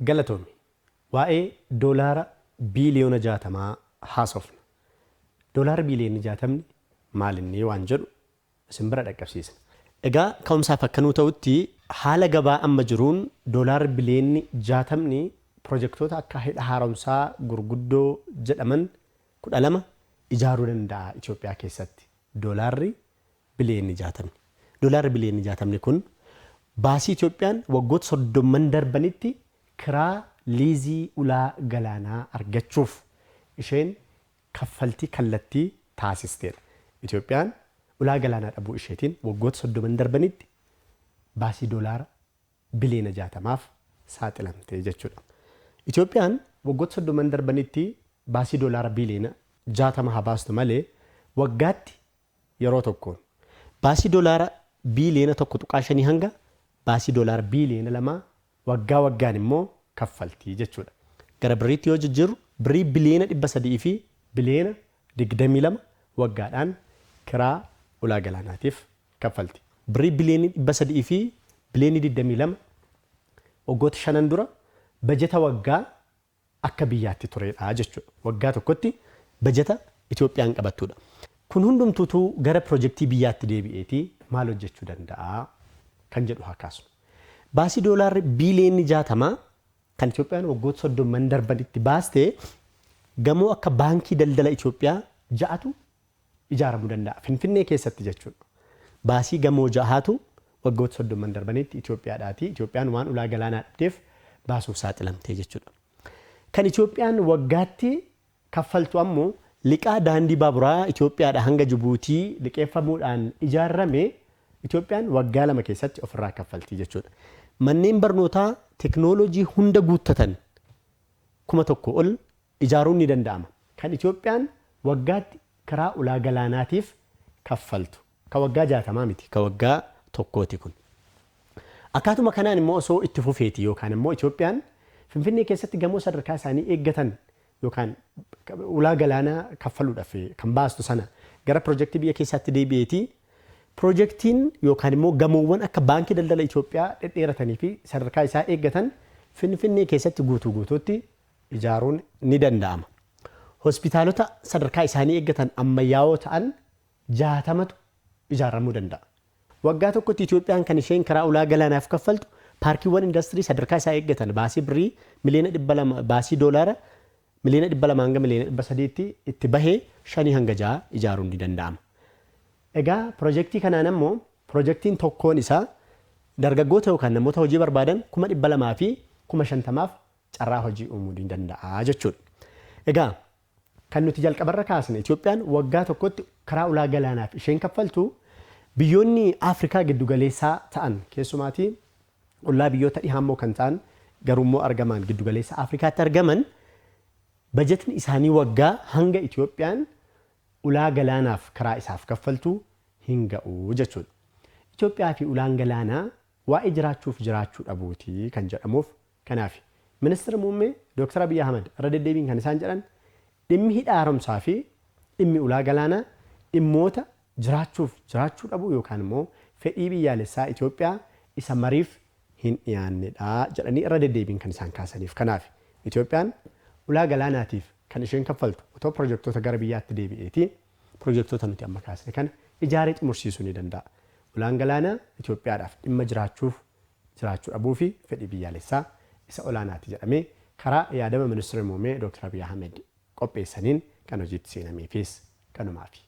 Galatoomi waa'ee doolaara biiliyoona 60 haasofna. Doolaara biiliyoona 60 maalinni waan jedhu isin bira dhaqqabsiisna. Egaa ka'umsaaf akka nuu ta'utti haala gabaa amma jiruun doolaara biiliyoonni 60 pirojektoota akka hidha haaromsaa gurguddoo jedhaman 12 ijaaruu danda'a Itoophiyaa keessatti. Doolaarri biiliyoonni 60. Doolaarri biiliyoonni 60 kun baasii Itoophiyaan waggoota 30 darbanitti kiraa liizii ulaa galaanaa argachuuf isheen kaffaltii kallattii taasisteedha. Itoophiyaan ulaa galaanaa dhabuu isheetiin waggoota 30 darbanitti baasii doolaara biiliyoona 60maaf saaxilamte jechuudha. Itoophiyaan waggoota 30 darbanitti baasii doolaara biiliyoona 60 haa baastu malee waggaatti yeroo tokkoon baasii doolaara biiliyoona 1.5 hanga baasii doolaara biiliyoona 2 waggaa waggaan immoo kaffaltii jechuudha. Gara biriitti yoo jijjiirru birii biliyoona 300 fi biliyoona 22 waggaadhaan kiraa ulaa galaanaatiif kaffalti. Birii biliyoona 300 fi biliyoona 22 waggoota 5 dura bajeta waggaa akka biyyaatti turedha jechuudha. Waggaa tokkotti bajeta Itoophiyaan qabattudha. Kun hundumtuutuu gara pirojektii biyyaatti deebi'eetii maal hojjechuu danda'a kan jedhu haa kaasnu. Baasii doolaarri biiliyoonni 60 kan Itoophiyaan waggoota 30 darbanitti baaste gamoo akka baankii daldala Itoophiyaa 6tu ijaaramuu danda'a. Finfinnee keessatti jechuudha. Baasii gamoo 6tu waggoota 30 darbanitti Itoophiyaadhaati. Itoophiyaan waan ulaa galaanaa dhabdeef baasuuf saaxilamtee jechuudha. Kan Itoophiyaan waggaatti kaffaltu ammoo liqaa daandii baaburaa Itoophiyaadha hanga Jibuutii liqeeffamuudhaan ijaarame Itoophiyaan waggaa 2 keessatti ofirraa kaffaltii jechuudha. Manneen barnootaa teknoolojii hunda guuttatan 1,000 ol ijaaruun ni danda'ama. Kan Itoophiyaan waggaatti karaa ulaa galaanaatiif kaffaltu. Ka waggaa 60 miti. Ka waggaa tokkooti kun. Akkaatuma kanaan immoo osoo itti fufeeti yookaan immoo Itoophiyaan Finfinnee keessatti gamoo sadarkaa isaanii eeggatan yookaan ulaa galaanaa kaffaluudhaaf kan baastu sana gara pirojektii biyya keessaatti deebi'eeti. Pirojektiin yookaan immoo gamoowwan akka baankii daldala Itoophiyaa dhedheeratanii fi sadarkaa isaa eeggatan Finfinnee keessatti guutuutti ijaaruun ni danda'ama. Hospitaalota sadarkaa isaanii eeggatan ammayyaa'oo ta'an 60tu ijaaramuu danda'a. Waggaa tokkotti Itoophiyaan kan isheen karaa ulaa galaanaaf kaffaltu paarkiiwwan industirii sadarkaa isaa eeggatan baasii birii miliyoona 200 baasii doolaara miliyoona 200 hanga miliyoona 300tti itti bahee 5 hanga 6 ijaaruun ni danda'ama. Egaa pirojektii kanaan ammoo pirojektiin tokkoon isaa dargaggoota yookaan namoota hojii barbaadan 200,000 fi 50,000f carraa hojii uumuu ni danda'a jechuudha. Egaa kan nuti jalqabarra kaasne Itoophiyaan waggaa tokkotti karaa ulaa galaanaaf isheen kaffaltu biyyoonni Afrikaa giddugaleessaa ta'an keessumaatii ollaa biyyoota dhihaammoo kan ta'an garuummoo argaman giddugaleessa Afrikaatti argaman bajetni isaanii waggaa hanga Itoophiyaan ulaa galaanaaf karaa isaaf kaffaltu hin ga'u jechuudha. Itoophiyaa fi ulaan galaanaa waa'ee jiraachuuf jiraachuu dhabuutii kan jedhamuuf kanaaf ministeera muummee Dr. Abiy Ahmed irra deddeebiin kan isaan jedhan dhimmi hidha haaromsaa fi dhimmi ulaa galaanaa dhimmoota jiraachuuf jiraachuu dhabuu yookaan immoo fedhii biyyaalessaa Itoophiyaa isa mariif hin dhiyaannedha jedhanii irra deddeebiin kan isaan kaasaniif kanaaf Itoophiyaan ulaa galaanaatiif kan isheen kaffaltu otoo pirojektoota gara biyyaatti deebi'eeti pirojektoota nuti amma kaasne kana ijaaree xumursiisuu ni danda'a. Ulaan galaanaa Itoophiyaadhaaf dhimma jiraachuu dhabuu fi fedhii biyyaalessaa isa olaanaati jedhamee karaa yaadama ministeera muummee Dr. Abiy Ahmed qopheessaniin kan hojiitti seenameefis kanumaafi.